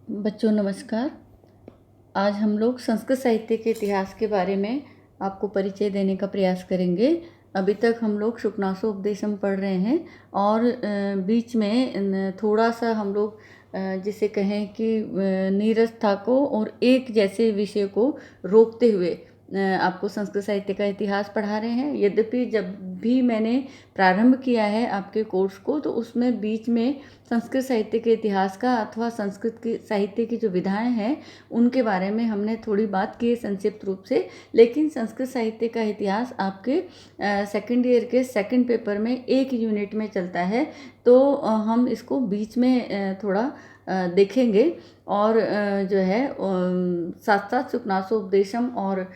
बच्चों नमस्कार। आज हम लोग संस्कृत साहित्य के इतिहास के बारे में आपको परिचय देने का प्रयास करेंगे। अभी तक हम लोग शुकनासोपदेशम पढ़ रहे हैं और बीच में थोड़ा सा हम लोग जिसे कहें कि नीरसता को और एक जैसे विषय को रोकते हुए आपको संस्कृत साहित्य का इतिहास पढ़ा रहे हैं। यद्यपि जब भी मैंने प्रारंभ किया है आपके कोर्स को, तो उसमें बीच में संस्कृत साहित्य के इतिहास का अथवा संस्कृत की साहित्य की जो विधाएं हैं उनके बारे में हमने थोड़ी बात की है संक्षिप्त रूप से। लेकिन संस्कृत साहित्य का इतिहास आपके सेकेंड ईयर के सेकंड पेपर में एक यूनिट में चलता है, तो हम इसको बीच में थोड़ा देखेंगे और जो है साथ साथ शुकनासोपदेशम और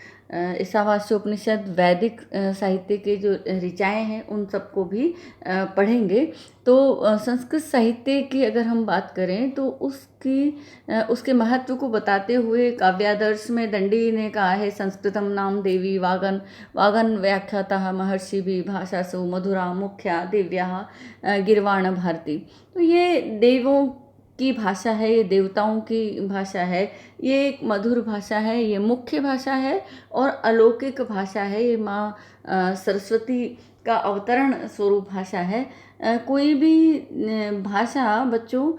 ईशावास्योपनिषद वैदिक साहित्य के जो ऋचाएँ हैं उन सबको भी पढ़ेंगे। तो संस्कृत साहित्य की अगर हम बात करें तो उसके महत्व को बताते हुए काव्यादर्श में दंडी ने कहा है, संस्कृतम नाम देवी वागन वागन व्याख्यातः महर्षि भी भाषासु मधुरा मुख्या दिव्या गिर्वाण भारती। तो ये देवों की भाषा है, ये देवताओं की भाषा है, ये एक मधुर भाषा है, ये मुख्य भाषा है और अलौकिक भाषा है। ये माँ सरस्वती का अवतरण स्वरूप भाषा है। कोई भी भाषा बच्चों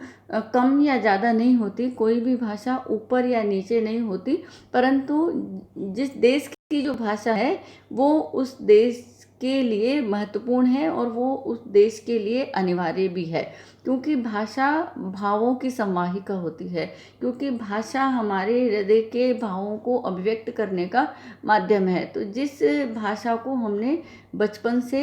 कम या ज़्यादा नहीं होती, कोई भी भाषा ऊपर या नीचे नहीं होती, परंतु जिस देश की जो भाषा है वो उस देश के लिए महत्वपूर्ण है और वो उस देश के लिए अनिवार्य भी है, क्योंकि भाषा भावों की संवाहिका होती है। क्योंकि भाषा हमारे हृदय के भावों को अभिव्यक्त करने का माध्यम है। तो जिस भाषा को हमने बचपन से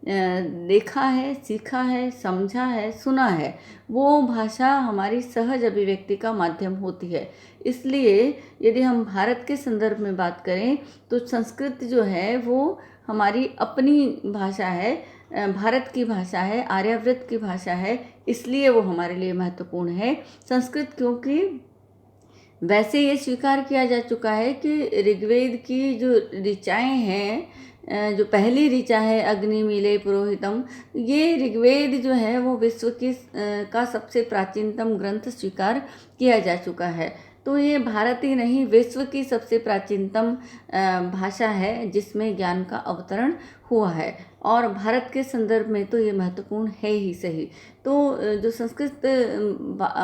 देखा है, सीखा है, समझा है, सुना है, वो भाषा हमारी सहज अभिव्यक्ति का माध्यम होती है। इसलिए यदि हम भारत के संदर्भ में बात करें तो संस्कृत जो है वो हमारी अपनी भाषा है, भारत की भाषा है, आर्यावर्त की भाषा है, इसलिए वो हमारे लिए महत्वपूर्ण है संस्कृत। क्योंकि वैसे ये स्वीकार किया जा चुका है कि ऋग्वेद की जो ऋचाएँ हैं, जो पहली ऋचा है अग्नि मीले पुरोहितम, ये ऋग्वेद जो है वो विश्व की का सबसे प्राचीनतम ग्रंथ स्वीकार किया जा चुका है। तो ये भारत ही नहीं, विश्व की सबसे प्राचीनतम भाषा है जिसमें ज्ञान का अवतरण हुआ है और भारत के संदर्भ में तो ये महत्वपूर्ण है ही सही। तो जो संस्कृत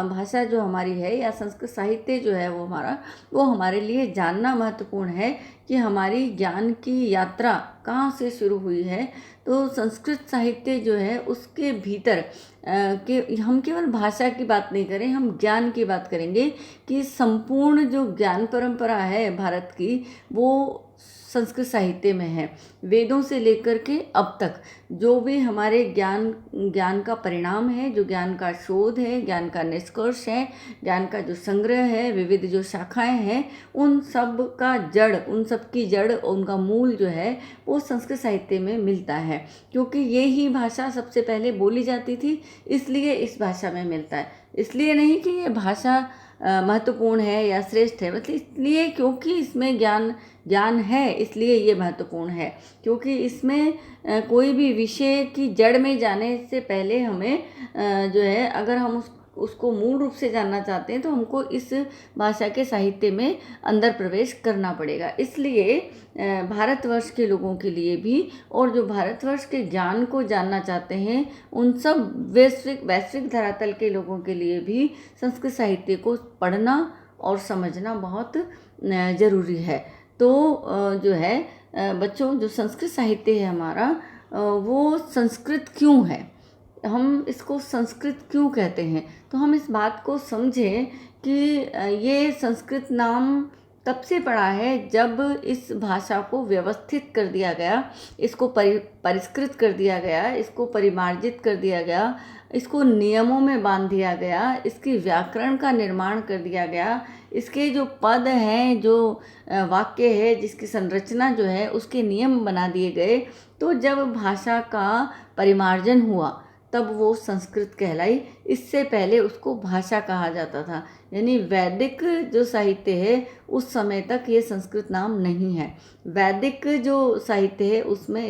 भाषा जो हमारी है या संस्कृत साहित्य जो है वो हमारे लिए जानना महत्वपूर्ण है कि हमारी ज्ञान की यात्रा कहाँ से शुरू हुई है। तो संस्कृत साहित्य जो है उसके भीतर कि हम केवल भाषा की बात नहीं करें, हम ज्ञान की बात करेंगे कि संपूर्ण जो ज्ञान परंपरा है भारत की वो संस्कृत साहित्य में है। वेदों से लेकर के अब तक जो भी हमारे ज्ञान का परिणाम है, जो ज्ञान का शोध है, ज्ञान का निष्कर्ष है, ज्ञान का जो संग्रह है, विविध जो शाखाएं हैं, उन सब का जड़, उन सब की जड़, उनका मूल जो है वो संस्कृत साहित्य में मिलता है। क्योंकि ये ही भाषा सबसे पहले बोली जाती थी, इसलिए इस भाषा में मिलता है। इसलिए नहीं कि ये भाषा महत्वपूर्ण है या श्रेष्ठ है, मतलब इसलिए क्योंकि इसमें ज्ञान है, इसलिए ये महत्वपूर्ण है। क्योंकि इसमें कोई भी विषय की जड़ में जाने से पहले हमें जो है, अगर हम उसको मूल रूप से जानना चाहते हैं तो हमको इस भाषा के साहित्य में अंदर प्रवेश करना पड़ेगा। इसलिए भारतवर्ष के लोगों के लिए भी और जो भारतवर्ष के ज्ञान को जानना चाहते हैं उन सब वैश्विक धरातल के लोगों के लिए भी संस्कृत साहित्य को पढ़ना और समझना बहुत ज़रूरी है। तो जो है बच्चों, जो संस्कृत साहित्य है हमारा, वो संस्कृत क्यों है, हम इसको संस्कृत क्यों कहते हैं, तो हम इस बात को समझें कि ये संस्कृत नाम तब से पड़ा है जब इस भाषा को व्यवस्थित कर दिया गया, इसको परिष्कृत कर दिया गया, इसको परिमार्जित कर दिया गया, इसको नियमों में बांध दिया गया, इसकी व्याकरण का निर्माण कर दिया गया, इसके जो पद हैं, जो वाक्य है, जिसकी संरचना जो है उसके नियम बना दिए गए। तो जब भाषा का परिमार्जन हुआ तब वो संस्कृत कहलाई। इससे पहले उसको भाषा कहा जाता था। यानी वैदिक जो साहित्य है उस समय तक ये संस्कृत नाम नहीं है। वैदिक जो साहित्य है उसमें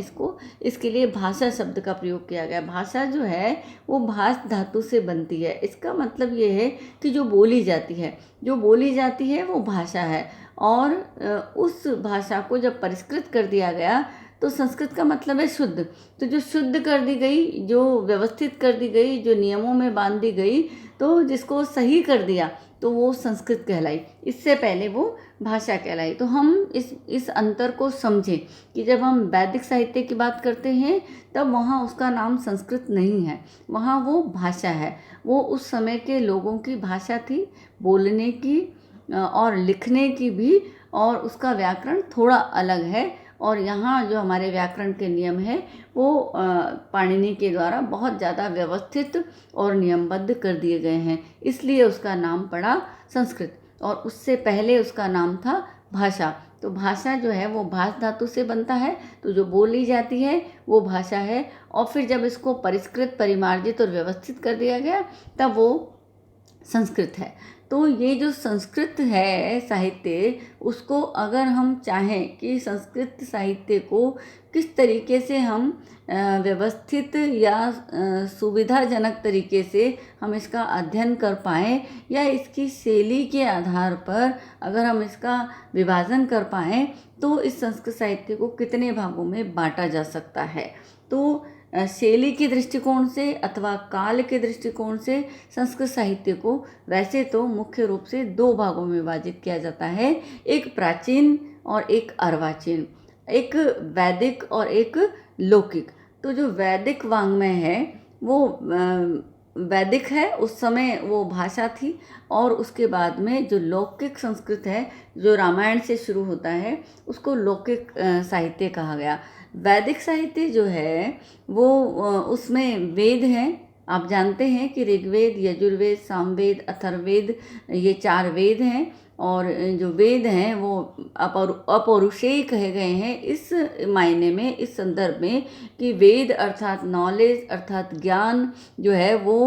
इसके लिए भाषा शब्द का प्रयोग किया गया। भाषा जो है वो भाष धातु से बनती है। इसका मतलब ये है कि जो बोली जाती है वो भाषा है। और उस भाषा को जब परिष्कृत कर दिया गया तो संस्कृत का मतलब है शुद्ध। तो जो शुद्ध कर दी गई, जो व्यवस्थित कर दी गई, जो नियमों में बांध दी गई, तो जिसको सही कर दिया तो वो संस्कृत कहलाई। इससे पहले वो भाषा कहलाई। तो हम इस अंतर को समझें कि जब हम वैदिक साहित्य की बात करते हैं तब वहाँ उसका नाम संस्कृत नहीं है, वहाँ वो भाषा है। वो उस समय के लोगों की भाषा थी, बोलने की और लिखने की भी, और उसका व्याकरण थोड़ा अलग है। और यहाँ जो हमारे व्याकरण के नियम है वो पाणिनि के द्वारा बहुत ज़्यादा व्यवस्थित और नियमबद्ध कर दिए गए हैं, इसलिए उसका नाम पड़ा संस्कृत। और उससे पहले उसका नाम था भाषा। तो भाषा जो है वो भाष धातु से बनता है, तो जो बोली जाती है वो भाषा है। और फिर जब इसको परिष्कृत, परिमार्जित और व्यवस्थित कर दिया गया तब वो संस्कृत है। तो ये जो संस्कृत है साहित्य, उसको अगर हम चाहें कि संस्कृत साहित्य को किस तरीके से हम व्यवस्थित या सुविधाजनक तरीके से हम इसका अध्ययन कर पाएँ, या इसकी शैली के आधार पर अगर हम इसका विभाजन कर पाएँ, तो इस संस्कृत साहित्य को कितने भागों में बांटा जा सकता है। तो शैली के दृष्टिकोण से अथवा काल के दृष्टिकोण से संस्कृत साहित्य को वैसे तो मुख्य रूप से दो भागों में विभाजित किया जाता है, एक प्राचीन और एक अर्वाचीन, एक वैदिक और एक लौकिक। तो जो वैदिक वाङ्मय है वो वैदिक है, उस समय वो भाषा थी। और उसके बाद में जो लौकिक संस्कृत है, जो रामायण से शुरू होता है, उसको लौकिक साहित्य कहा गया। वैदिक साहित्य जो है वो उसमें वेद हैं। आप जानते हैं कि ऋग्वेद, यजुर्वेद, सामवेद, अथर्ववेद, ये 4 वेद हैं। और जो वेद हैं वो अपौरुषेय कहे गए हैं इस मायने में, इस संदर्भ में कि वेद अर्थात नॉलेज, अर्थात ज्ञान जो है वो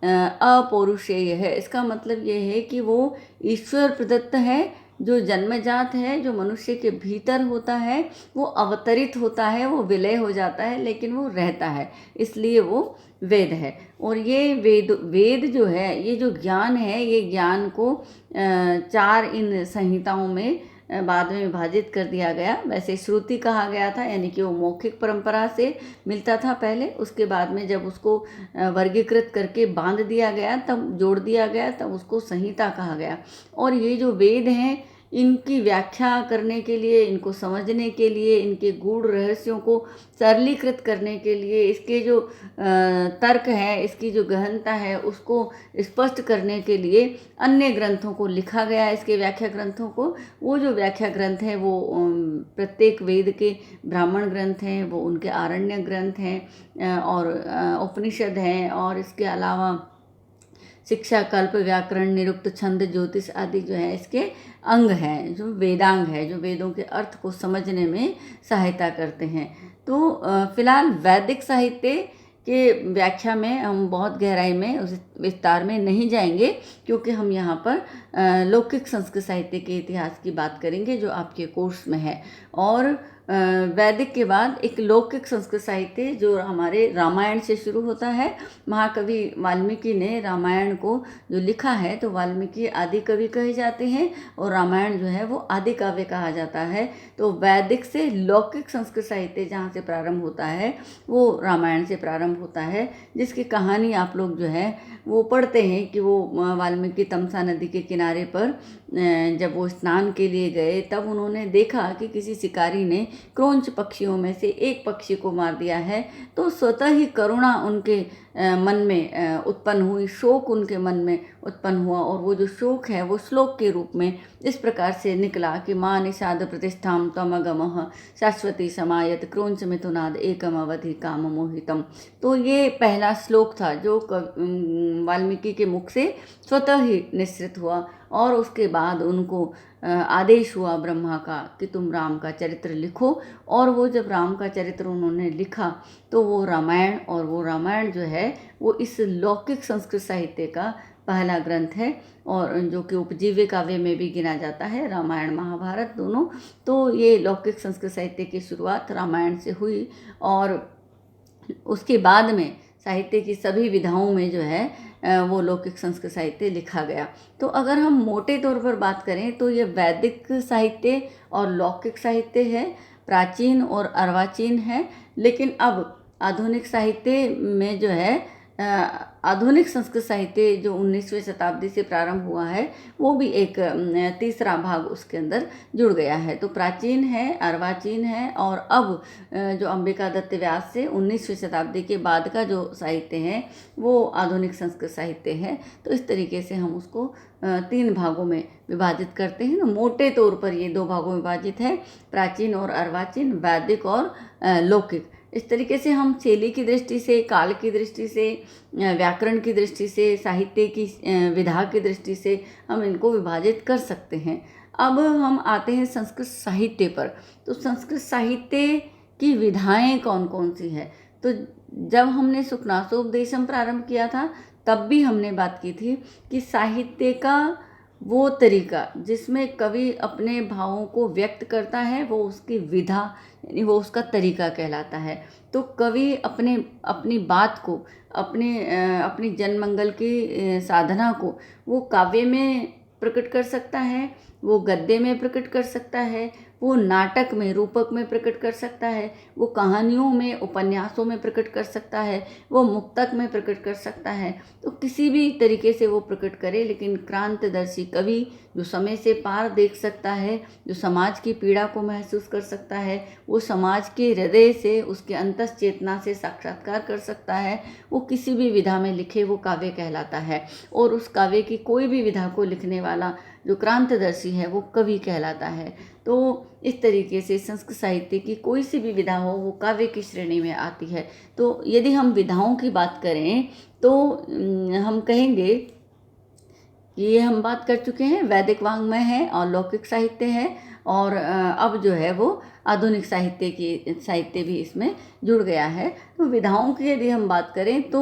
अपौरुषेय है। इसका मतलब ये है कि वो ईश्वर प्रदत्त है, जो जन्मजात है, जो मनुष्य के भीतर होता है, वो अवतरित होता है, वो विलय हो जाता है, लेकिन वो रहता है, इसलिए वो वेद है। और ये वेद जो है, ये जो ज्ञान है, ये ज्ञान को 4 इन संहिताओं में बाद में विभाजित कर दिया गया। वैसे श्रुति कहा गया था, यानी कि वो मौखिक परंपरा से मिलता था पहले, उसके बाद में जब उसको वर्गीकृत करके बांध दिया गया, तब जोड़ दिया गया, तब उसको संहिता कहा गया। और ये जो वेद हैं, इनकी व्याख्या करने के लिए, इनको समझने के लिए, इनके गूढ़ रहस्यों को सरलीकृत करने के लिए, इसके जो तर्क है, इसकी जो गहनता है, उसको स्पष्ट करने के लिए अन्य ग्रंथों को लिखा गया। इसके व्याख्या ग्रंथों को, वो जो व्याख्या ग्रंथ हैं वो प्रत्येक वेद के ब्राह्मण ग्रंथ हैं, वो उनके आरण्य ग्रंथ हैं, और उपनिषद हैं, और इसके अलावा शिक्षा, कल्प, व्याकरण, निरुक्त, छंद, ज्योतिष आदि जो है इसके अंग हैं, जो वेदांग है, जो वेदों के अर्थ को समझने में सहायता करते हैं। तो फिलहाल वैदिक साहित्य के व्याख्या में हम बहुत गहराई में, उस विस्तार में नहीं जाएंगे, क्योंकि हम यहाँ पर लौकिक संस्कृत साहित्य के इतिहास की बात करेंगे जो आपके कोर्स में है। और वैदिक के बाद एक लौकिक संस्कृत साहित्य जो हमारे रामायण से शुरू होता है। महाकवि वाल्मीकि ने रामायण को जो लिखा है, तो वाल्मीकि आदि कवि कहे जाते हैं, और रामायण जो है वो आदि काव्य कहा जाता है। तो वैदिक से लौकिक संस्कृत साहित्य जहाँ से प्रारंभ होता है वो रामायण से प्रारंभ होता है, जिसकी कहानी आप लोग जो है वो पढ़ते हैं कि वो वाल्मीकि तमसा नदी के किनारे पर जब वो स्नान के लिए गए, तब उन्होंने देखा कि किसी शिकारी ने क्रोंच पक्षियों में से एक पक्षी को मार दिया है। तो स्वतः ही करुणा उनके मन में उत्पन्न हुई, शोक उनके मन में उत्पन्न हुआ, और वो जो शोक है वो श्लोक के रूप में इस प्रकार से निकला कि मां निषाद प्रतिष्ठाम त्वमगमः शाश्वती समायत क्रोंच मिथुनाद एकम अवधि काम मोहितम। तो ये पहला श्लोक था जो वाल्मीकि के मुख से स्वतः ही निश्रित हुआ। और उसके बाद उनको आदेश हुआ ब्रह्मा का कि तुम राम का चरित्र लिखो। और वो जब राम का चरित्र उन्होंने लिखा तो वो रामायण, और वो रामायण जो है वो इस लौकिक संस्कृत साहित्य का पहला ग्रंथ है, और जो कि उपजीव्य काव्य में भी गिना जाता है, रामायण महाभारत दोनों। तो ये लौकिक संस्कृत साहित्य की शुरुआत रामायण से हुई, और उसके बाद में साहित्य की सभी विधाओं में जो है वो लौकिक संस्कृत साहित्य लिखा गया। तो अगर हम मोटे तौर पर बात करें तो ये वैदिक साहित्य और लौकिक साहित्य है, प्राचीन और अर्वाचीन है। लेकिन अब आधुनिक साहित्य में जो है आधुनिक संस्कृत साहित्य जो 19वीं शताब्दी से प्रारंभ हुआ है वो भी एक तीसरा भाग उसके अंदर जुड़ गया है। तो प्राचीन है, अर्वाचीन है, और अब जो अंबिका दत्त व्यास से 19वीं शताब्दी के बाद का जो साहित्य है वो आधुनिक संस्कृत साहित्य है। तो इस तरीके से हम उसको 3 भागों में विभाजित करते हैं। तो मोटे तौर पर ये 2 भागों में विभाजित है, प्राचीन और अर्वाचीन, वैदिक और लौकिक। इस तरीके से हम शैली की दृष्टि से, काल की दृष्टि से, व्याकरण की दृष्टि से, साहित्य की विधा की दृष्टि से हम इनको विभाजित कर सकते हैं। अब हम आते हैं संस्कृत साहित्य पर। तो संस्कृत साहित्य की विधाएं कौन कौन सी है? तो जब हमने सुखनासोपदेशम प्रारंभ किया था तब भी हमने बात की थी कि साहित्य का वो तरीका जिसमें कवि अपने भावों को व्यक्त करता है वो उसकी विधा, यानी वो उसका तरीका कहलाता है। तो कवि अपनी बात को, अपनी जनमंगल की साधना को वो काव्य में प्रकट कर सकता है, वो गद्य में प्रकट कर सकता है, वो नाटक में, रूपक में प्रकट कर सकता है, वो कहानियों में, उपन्यासों में प्रकट कर सकता है, वो मुक्तक में प्रकट कर सकता है। तो किसी भी तरीके से वो प्रकट करे, लेकिन क्रांतदर्शी कवि जो समय से पार देख सकता है, जो समाज की पीड़ा को महसूस कर सकता है, वो समाज के हृदय से, उसके अंतस चेतना से साक्षात्कार कर सकता है, वो किसी भी विधा में लिखे वो काव्य कहलाता है। और उस काव्य की कोई भी विधा को लिखने वाला जो क्रांतदर्शी है वो कवि कहलाता है। तो इस तरीके से संस्कृत साहित्य की कोई सी भी विधा हो वो काव्य की श्रेणी में आती है। तो यदि हम विधाओं की बात करें तो हम कहेंगे कि ये हम बात कर चुके हैं, वैदिक वाङ्मय है और लौकिक साहित्य है, और अब जो है वो आधुनिक साहित्य भी इसमें जुड़ गया है। तो विधाओं की यदि हम बात करें तो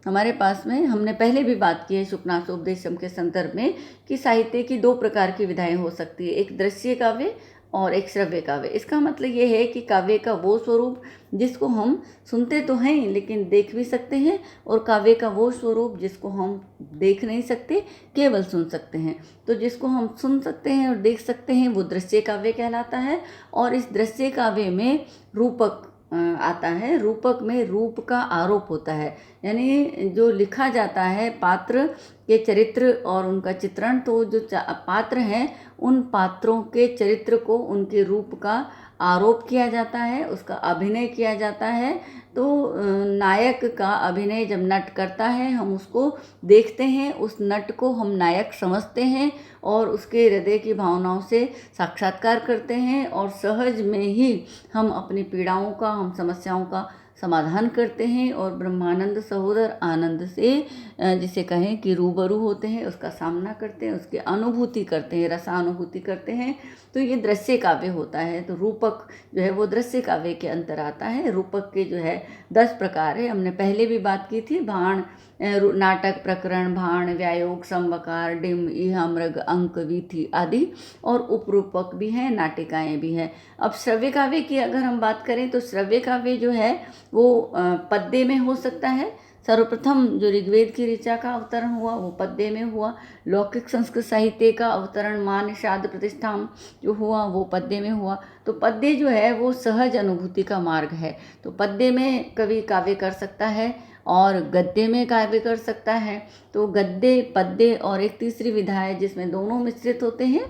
हमारे पास में, हमने पहले भी बात की है शुकनासोपदेशम के संदर्भ में, कि साहित्य की 2 प्रकार की विधाएं हो सकती है, एक दृश्य काव्य और एक श्रव्य काव्य। इसका मतलब ये है कि काव्य का वो स्वरूप जिसको हम सुनते तो हैं लेकिन देख भी सकते हैं, और काव्य का वो स्वरूप जिसको हम देख नहीं सकते, केवल सुन सकते हैं। तो जिसको हम सुन सकते हैं और देख सकते हैं वो दृश्य काव्य कहलाता है। और इस दृश्य काव्य में रूपक आता है। रूपक में रूप का आरोप होता है, यानी जो लिखा जाता है पात्र के चरित्र और उनका चित्रण। तो जो पात्र हैं उन पात्रों के चरित्र को, उनके रूप का आरोप किया जाता है, उसका अभिनय किया जाता है। तो नायक का अभिनय जब नट करता है हम उसको देखते हैं, उस नट को हम नायक समझते हैं और उसके हृदय की भावनाओं से साक्षात्कार करते हैं, और सहज में ही हम अपनी पीड़ाओं का, हम समस्याओं का समाधान करते हैं, और ब्रह्मानंद सहोदर आनंद से जिसे कहें कि रूबरू होते हैं, उसका सामना करते हैं, उसकी अनुभूति करते हैं, रसानुभूति करते हैं। तो ये दृश्य काव्य होता है। तो रूपक जो है वो दृश्य काव्य के अंतर आता है। रूपक के जो है 10 प्रकार है, हमने पहले भी बात की थी। भाण, नाटक, प्रकरण, भाण, व्यायोग, समवकार, डिम, इह, मृग, अंक, वीथी आदि, और उपरूपक भी हैं, नाटिकाएं भी हैं। अब श्रव्य काव्य की अगर हम बात करें तो श्रव्य काव्य जो है वो पद्य में हो सकता है। सर्वप्रथम जो ऋग्वेद की ऋचा का अवतरण हुआ वो पद्य में हुआ। लौकिक संस्कृत साहित्य का अवतरण मान शाद प्रतिष्ठाम जो हुआ वो पद्य में हुआ। तो पद्य जो है वो सहज अनुभूति का मार्ग है। तो पद्य में कवि काव्य कर सकता है और गद्य में काव्य कर सकता है। तो गद्य, पद्य और एक तीसरी विधा है जिसमें दोनों मिश्रित होते हैं,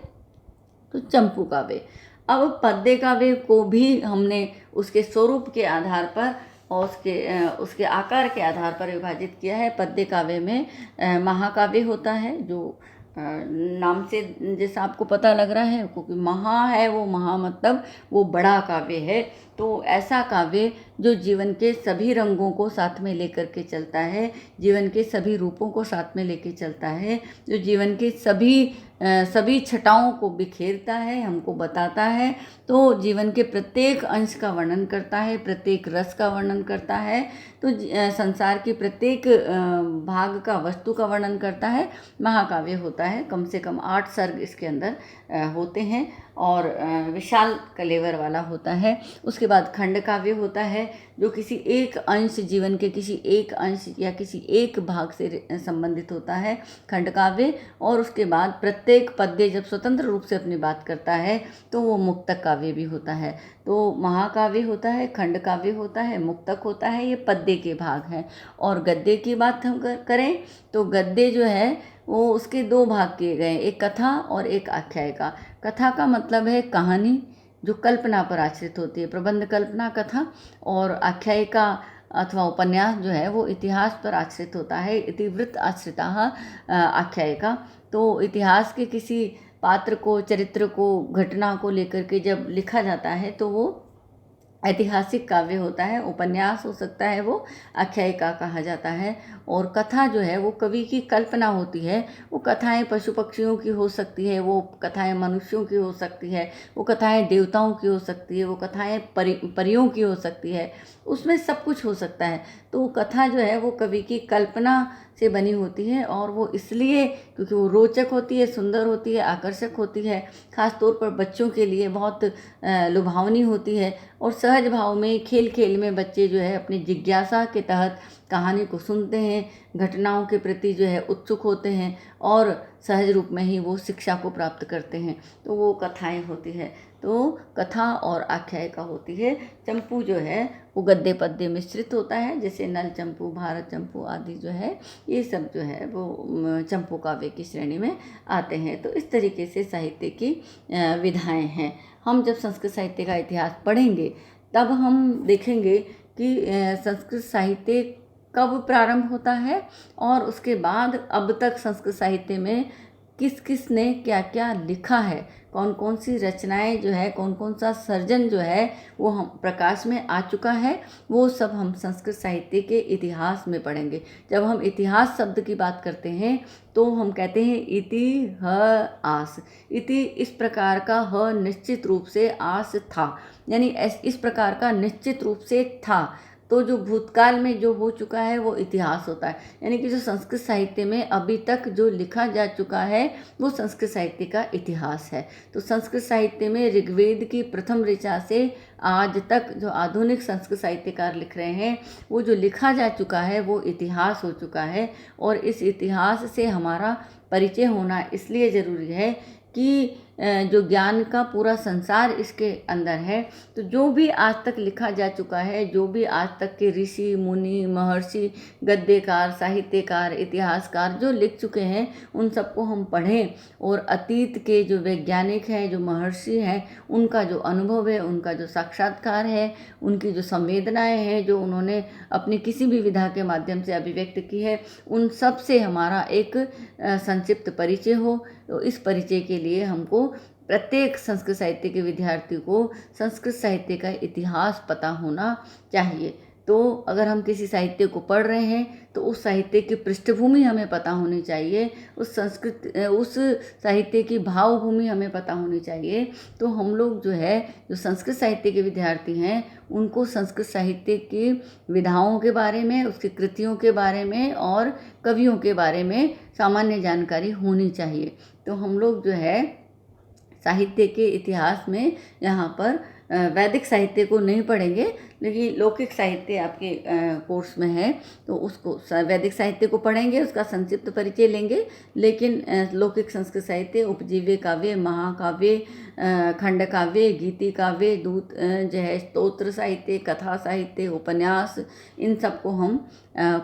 तो चंपू काव्य। अब पद्य काव्य को भी हमने उसके स्वरूप के आधार पर और उसके आकार के आधार पर विभाजित किया है। पद्य काव्य में महाकाव्य होता है, जो नाम से जैसा आपको पता लग रहा है, क्योंकि महा है, वो महा मतलब वो बड़ा काव्य है। तो ऐसा काव्य जो जीवन के सभी रंगों को साथ में लेकर के चलता है, जीवन के सभी रूपों को साथ में लेके चलता है, जो जीवन के सभी छटाओं को बिखेरता है, हमको बताता है, तो जीवन के प्रत्येक अंश का वर्णन करता है, प्रत्येक रस का वर्णन करता है, तो संसार के प्रत्येक भाग का, वस्तु का वर्णन करता है। महाकाव्य होता है, कम से कम 8 सर्ग इसके अंदर होते हैं और विशाल कलेवर वाला होता है। उसके बाद खंड काव्य होता है, जो किसी एक अंश, जीवन के किसी एक अंश या किसी एक भाग से संबंधित होता है, खंड काव्य। और उसके बाद प्रत्येक पद्य जब स्वतंत्र रूप से अपनी बात करता है तो वो मुक्तक काव्य भी होता है। तो महाकाव्य होता है, खंड काव्य होता है, मुक्तक होता है, ये पद्य के भाग हैं। और गद्य की बात हम करें तो गद्य जो है वो उसके 2 भाग किए गए, एक कथा और एक आख्यायिका। कथा का मतलब है कहानी जो कल्पना पर आश्रित होती है, प्रबंध कल्पना कथा, और आख्यायिका अथवा उपन्यास जो है वो इतिहास पर आश्रित होता है, इतिवृत्त आश्रिता आख्यायिका। तो इतिहास के किसी पात्र को, चरित्र को, घटना को लेकर के जब लिखा जाता है तो वो ऐतिहासिक काव्य होता है, उपन्यास हो सकता है, वो आख्यायिका कहा जाता है। और कथा जो है वो कवि की कल्पना होती है, वो कथाएं पशु पक्षियों की हो सकती है, वो कथाएं मनुष्यों की हो सकती है, वो कथाएं देवताओं की हो सकती है, वो कथाएं परियों की हो सकती है, उसमें सब कुछ हो सकता है। तो कथा जो है वो कवि की कल्पना से बनी होती है, और वो इसलिए क्योंकि वो रोचक होती है, सुंदर होती है, आकर्षक होती है, ख़ास तौर पर बच्चों के लिए बहुत लुभावनी होती है। और सहज भाव में, खेल खेल में बच्चे जो है अपनी जिज्ञासा के तहत कहानी को सुनते हैं, घटनाओं के प्रति जो है उत्सुक होते हैं, और सहज रूप में ही वो शिक्षा को प्राप्त करते हैं। तो वो कथाएं होती है। तो कथा और आख्यायिका होती है। चंपू जो है वो गद्य पद्य मिश्रित होता है, जैसे नल चंपू, भारत चंपू आदि जो है, ये सब जो है वो चंपू काव्य की श्रेणी में आते हैं। तो इस तरीके से साहित्य की विधाएं हैं। हम जब संस्कृत साहित्य का इतिहास पढ़ेंगे तब हम देखेंगे कि संस्कृत साहित्य कब प्रारंभ होता है, और उसके बाद अब तक संस्कृत साहित्य में किस किस ने क्या क्या लिखा है, कौन कौन सी रचनाएं जो है, कौन कौन सा सर्जन जो है वो हम प्रकाश में आ चुका है, वो सब हम संस्कृत साहित्य के इतिहास में पढ़ेंगे। जब हम इतिहास शब्द की बात करते हैं तो हम कहते हैं इति ह आस। इति इस प्रकार का, ह निश्चित रूप से, आस था, यानी इस प्रकार का निश्चित रूप से था। तो जो भूतकाल में जो हो चुका है वो इतिहास होता है, यानी कि जो संस्कृत साहित्य में अभी तक जो लिखा जा चुका है वो संस्कृत साहित्य का इतिहास है। तो संस्कृत साहित्य में ऋग्वेद की प्रथम ऋचा से आज तक जो आधुनिक संस्कृत साहित्यकार लिख रहे हैं, वो जो लिखा जा चुका है वो इतिहास हो चुका है। और इस इतिहास से हमारा परिचय होना इसलिए ज़रूरी है कि जो ज्ञान का पूरा संसार इसके अंदर है। तो जो भी आज तक लिखा जा चुका है, जो भी आज तक के ऋषि मुनि महर्षि गद्यकार साहित्यकार इतिहासकार जो लिख चुके हैं, उन सबको हम पढ़ें, और अतीत के जो वैज्ञानिक हैं, जो महर्षि हैं, उनका जो अनुभव है, उनका जो साक्षात्कार है, उनकी जो संवेदनाएं हैं, जो उन्होंने अपनी किसी भी विधा के माध्यम से अभिव्यक्त की है, उन सब से हमारा एक संक्षिप्त परिचय हो। तो इस परिचय के लिए हमको प्रत्येक संस्कृत साहित्य के विद्यार्थी को संस्कृत साहित्य का इतिहास पता होना चाहिए। तो अगर हम किसी साहित्य को पढ़ रहे हैं तो उस साहित्य की पृष्ठभूमि हमें पता होनी चाहिए, उस साहित्य की भावभूमि हमें पता होनी चाहिए। तो हम लोग जो है, जो संस्कृत साहित्य के विद्यार्थी हैं, उनको संस्कृत साहित्य की विधाओं के बारे में, उसकी कृतियों के बारे में और कवियों के बारे में सामान्य जानकारी होनी चाहिए। तो हम लोग जो है साहित्य के इतिहास में यहाँ पर वैदिक साहित्य को नहीं पढ़ेंगे, लेकिन लौकिक साहित्य आपके कोर्स में है तो उसको वैदिक साहित्य को पढ़ेंगे, उसका संक्षिप्त परिचय लेंगे। लेकिन लौकिक संस्कृत साहित्य, उपजीव्य काव्य, महाकाव्य, खंड काव्य, गीति काव्य, दूत जो है स्तोत्र साहित्य, कथा साहित्य, उपन्यास, इन सबको हम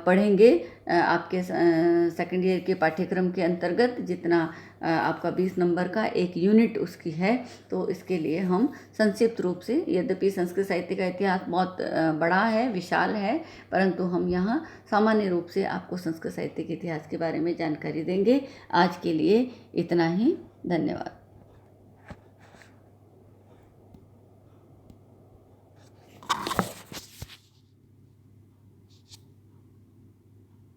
पढ़ेंगे आपके सेकेंड ईयर के पाठ्यक्रम के अंतर्गत। जितना आपका 20 नंबर का एक यूनिट उसकी है, तो इसके लिए हम संक्षिप्त रूप से, यद्यपि संस्कृत साहित्य का इतिहास बहुत बड़ा है, विशाल है, परंतु हम यहाँ सामान्य रूप से आपको संस्कृत साहित्य के इतिहास के बारे में जानकारी देंगे। आज के लिए इतना ही, धन्यवाद।